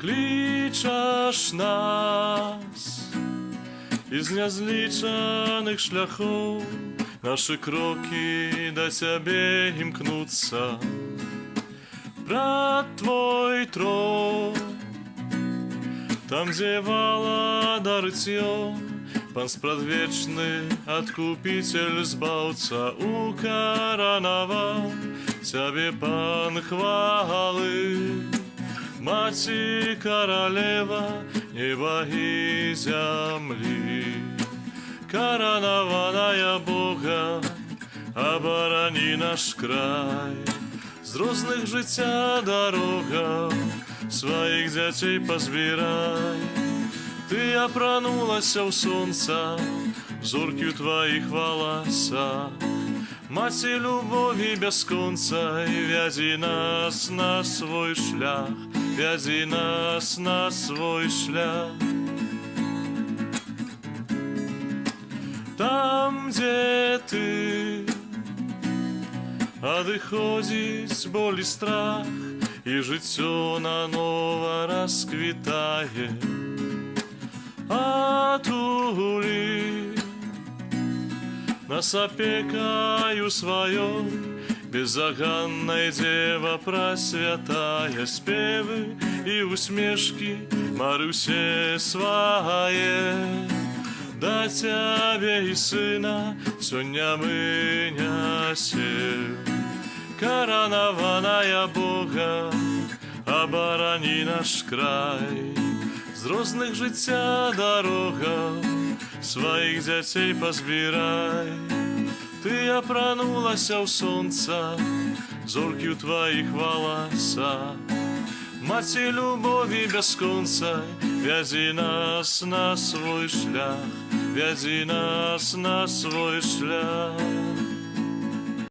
клічаш нас із нязлічаних шляхов, наші кроки до Тебе імкнуться. Брат Твой трон, там, где Валада рытье, Пан спрадвечны, Откупитель збавца, укаранавал Тебе, Пан хвалы. Маці королева неба и земли, коронованная Бога, оборони наш край. З розных жыцця дорогаў сваіх дзяцей пазбірай. Ты апранулася ў сонца, зоркі ў тваіх валасах. Маці любові бясконцай, вядзі нас на свой шлях, вядзі нас на свой шлях. Там, дзе ты, адыходзіць боль і страх, і жыццё нанова расквітае. Атулі нас апекаю сваёй, безаганнай дзева прасвятая, спевы і усмешкі Марыўсе свае. Да Цябе і Сына сёння мы нясем. Коронованная Бога, оборони наш край. З розных жыцця дорогаў сваіх дзяцей пазбірай. Ты апранулася ў сонца, зоркі ў тваіх валасах. Маці любові бясконцай, вядзі нас на свой шлях, вядзі нас на свой шлях.